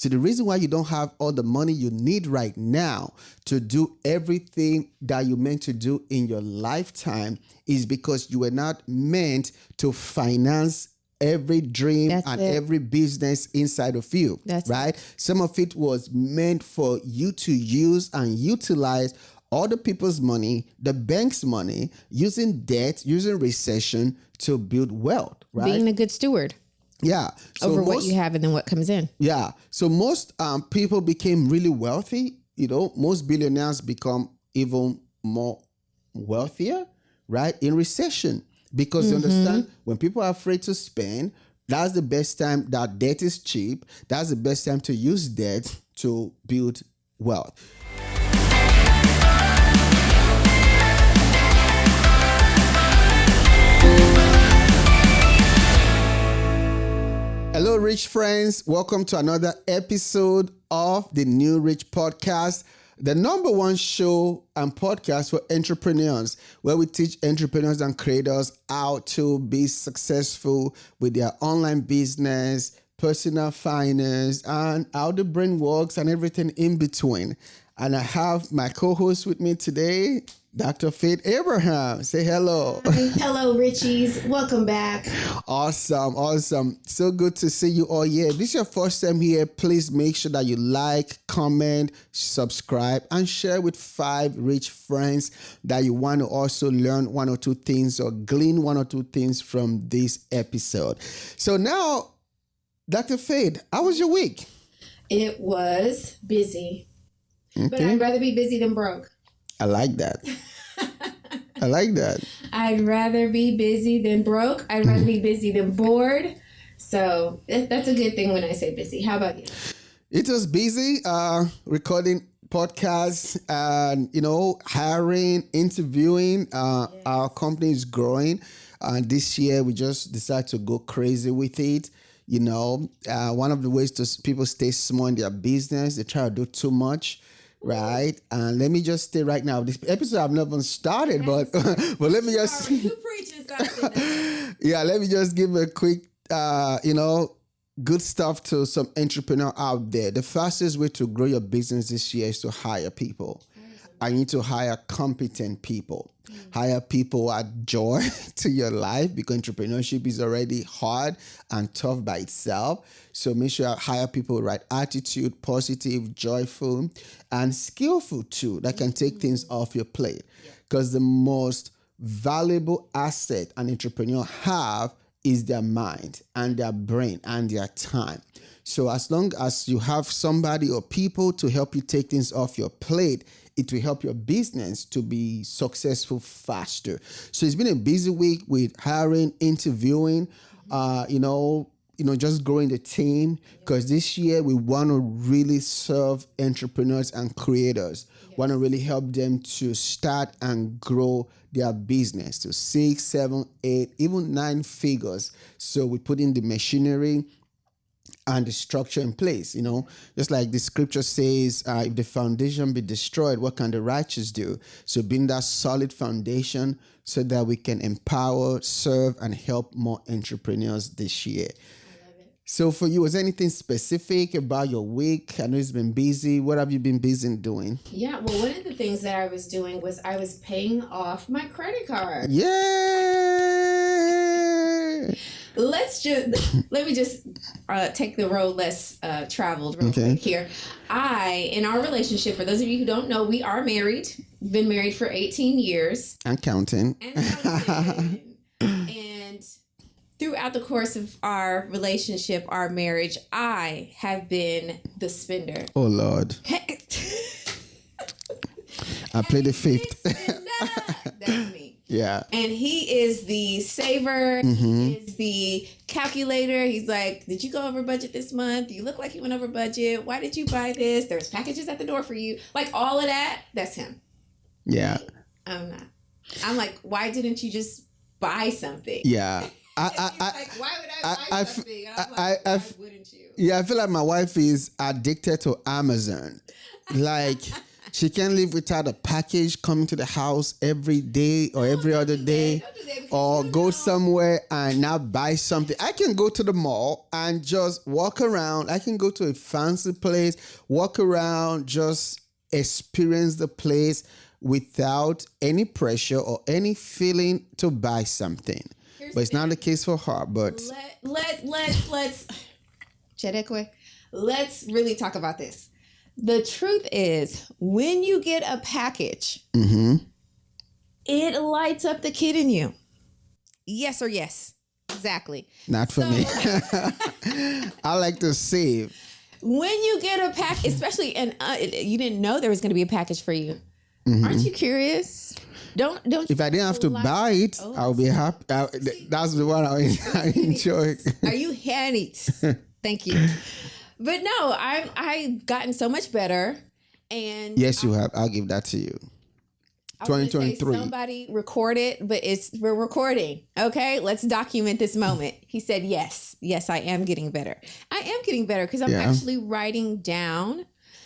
So the reason why you don't have all the money you need right now to do everything that you're meant to do in your lifetime is because you were not meant to finance every dream and every business inside of you. That's right? Some of it was meant for you to use and utilize other people's money, the bank's money, using debt, using recession to build wealth, right? Being a good steward. Yeah. So over what you have and then what comes in. Yeah. So most people became really wealthy. Most billionaires become even more wealthier, right? In recession, because you understand when people are afraid to spend, that's the best time that debt is cheap. That's the best time to use debt to build wealth. Hello, rich friends. Welcome to another episode of the New Rich Podcast, the number one show and podcast for entrepreneurs, where we teach entrepreneurs and creators how to be successful with their online business, personal finance, and how the brain works and everything in between. And I have my co-host with me today, Dr. Abraham. Say hello. Hi. Hello, Richies. Welcome back. Awesome. So good to see you all here. If this is your first time here, please make sure that you like, comment, subscribe, and share with 5 rich friends that you want to also learn 1 or 2 things or glean 1 or 2 things from this episode. So now, Dr. Fade, how was your week? It was busy. Okay. But I'd rather be busy than broke. I like that. I'd rather be busy than broke. I'd rather be busy than bored. So that's a good thing when I say busy. How about you? It was busy recording podcasts and, hiring, interviewing. Yes. Our company is growing. This year, we just decided to go crazy with it. One of the ways people stay small in their business, they try to do too much. Right, and let me just say right now, this episode I've not even started, but let me just you preaching something. Yeah, let me just give a quick, good stuff to some entrepreneur out there. The fastest way to grow your business this year is to hire people. I need to hire competent people. Hire people who add joy to your life, because entrepreneurship is already hard and tough by itself. So make sure you hire people with right attitude, positive, joyful, and skillful too, that can take things off your plate. Because the most valuable asset an entrepreneur have is their mind and their brain and their time. So as long as you have somebody or people to help you take things off your plate, it will help your business to be successful faster. So it's been a busy week with hiring, interviewing, just growing the team, because this year we want to really serve entrepreneurs and creators. Yes. Want to really help them to start and grow their business to 6, 7, 8, even 9 figures. So we put in the machinery and the structure in place, just like the scripture says, if the foundation be destroyed, what can the righteous do? So being that solid foundation so that we can empower, serve, and help more entrepreneurs this year. I love it. So for you, was there anything specific about your week? I know it's been busy. What have you been busy doing? Yeah, well, one of the things that I was doing was I was paying off my credit card. Yay! Let me just take the road less traveled real quick here. In our relationship, for those of you who don't know, we are married. Been married for 18 years. And counting. And throughout the course of our relationship, our marriage, I have been the spender. Oh, Lord. I play the fifth. That's me. Yeah. And he is the saver. He is the calculator. He's like, did you go over budget this month? You look like you went over budget. Why did you buy this? There's packages at the door for you. Like all of that, that's him. Yeah. I'm not. I'm like, why didn't you just buy something? Yeah. Why would I buy something? And I'm like, why wouldn't you? Yeah, I feel like my wife is addicted to Amazon. Like, She can't live without a package coming to the house every day or every other day, or go somewhere and not buy something. I can go to the mall and just walk around. I can go to a fancy place, walk around, just experience the place without any pressure or any feeling to buy something. But it's not the case for her. But let's really talk about this. The truth is, when you get a package, it lights up the kid in you. Yes or yes. Exactly. Not for me. I like to save. When you get a package, especially, and you didn't know there was going to be a package for you. Aren't you curious? Don't. If I didn't have to buy it, I'll be happy. That's the one I enjoy. Are you handy? Thank you. But no, I've gotten so much better. And yes, you have. I'll give that to you. 2023. Somebody record it, but we're recording. Okay, let's document this moment. He said, yes, I am getting better. I am getting better because I'm actually writing down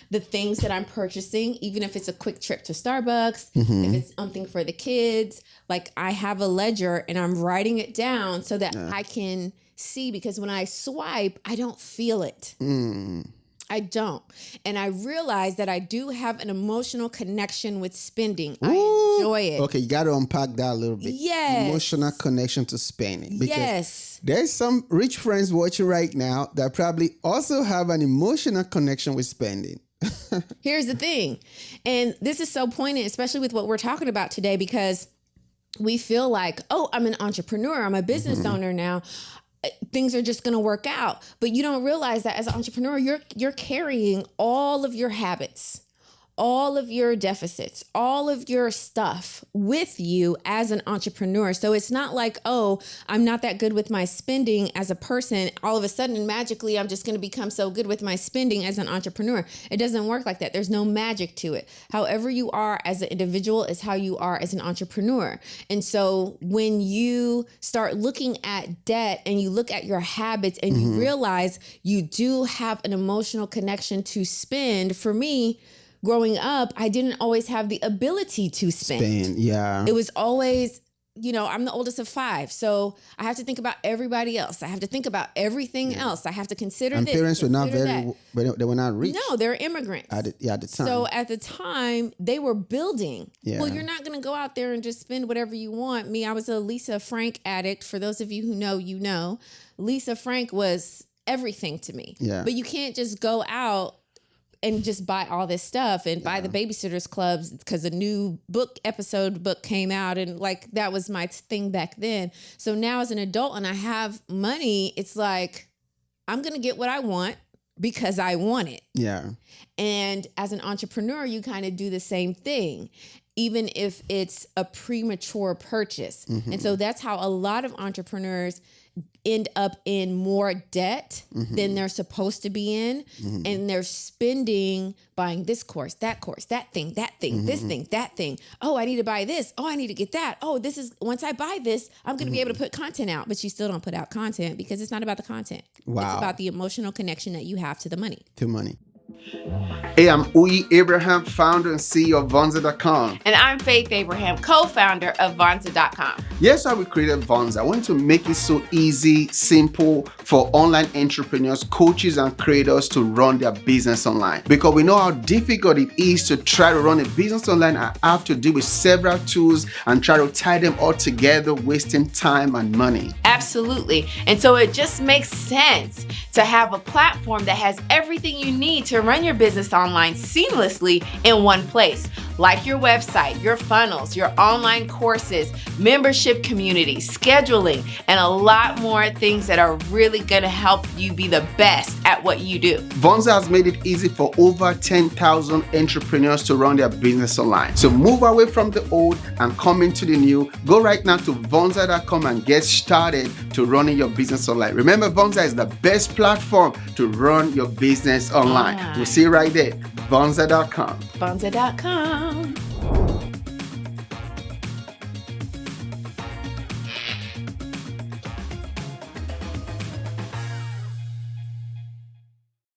the things that I'm purchasing, even if it's a quick trip to Starbucks, if it's something for the kids. Like, I have a ledger and I'm writing it down so that I can see, because when I swipe, I don't feel it. I don't. And I realize that I do have an emotional connection with spending. I enjoy it. Okay, you got to unpack that a little bit. Yes. Emotional connection to spending. Because yes. There's some rich friends watching right now that probably also have an emotional connection with spending. Here's the thing. And this is so poignant, especially with what we're talking about today, because we feel like, oh, I'm an entrepreneur. I'm a business owner now. Things are just going to work out. But you don't realize that as an entrepreneur, you're carrying all of your habits, all of your deficits, all of your stuff with you as an entrepreneur. So it's not like, oh, I'm not that good with my spending as a person. All of a sudden, magically, I'm just going to become so good with my spending as an entrepreneur. It doesn't work like that. There's no magic to it. However you are as an individual is how you are as an entrepreneur. And so when you start looking at debt and you look at your habits and you realize you do have an emotional connection to spend, for me, growing up, I didn't always have the ability to spend. Yeah. It was always, I'm the oldest of 5. So I have to think about everybody else. I have to think about everything else. I have to consider and this. Parents were not they were not rich. No, they're immigrants. At the time. So at the time, they were building. Yeah. Well, you're not going to go out there and just spend whatever you want. Me, I was a Lisa Frank addict. For those of you who know, Lisa Frank was everything to me. Yeah. But you can't just go out and just buy all this stuff and buy the Babysitters Clubs because a new book came out, and like that was my thing back then. So now as an adult and I have money, it's like I'm gonna get what I want because I want it. Yeah. And as an entrepreneur, you kind of do the same thing, even if it's a premature purchase. And so that's how a lot of entrepreneurs end up in more debt than they're supposed to be in. And they're spending, buying this course, that thing, this thing, that thing. Oh, I need to buy this. Oh, I need to get that. Oh, once I buy this, I'm going to be able to put content out. But you still don't put out content because it's not about the content. Wow. It's about the emotional connection that you have to the money. Hey, I'm Uyiabraham, founder and CEO of Vonza.com. And I'm Faith Abraham, co-founder of Vonza.com. Yes, we created Vonza. I want to make it so easy, simple for online entrepreneurs, coaches, and creators to run their business online. Because we know how difficult it is to try to run a business online and have to deal with several tools and try to tie them all together, wasting time and money. Absolutely. And so it just makes sense to have a platform that has everything you need to run your business online seamlessly in one place, like your website, your funnels, your online courses, membership community, scheduling, and a lot more things that are really going to help you be the best at what you do. Vonza has made it easy for over 10,000 entrepreneurs to run their business online. So move away from the old and come into the new. Go right now to Vonza.com and get started to running your business online. Remember, Vonza is the best platform to run your business online. We'll see you right there. Vonza.com. Vonza.com.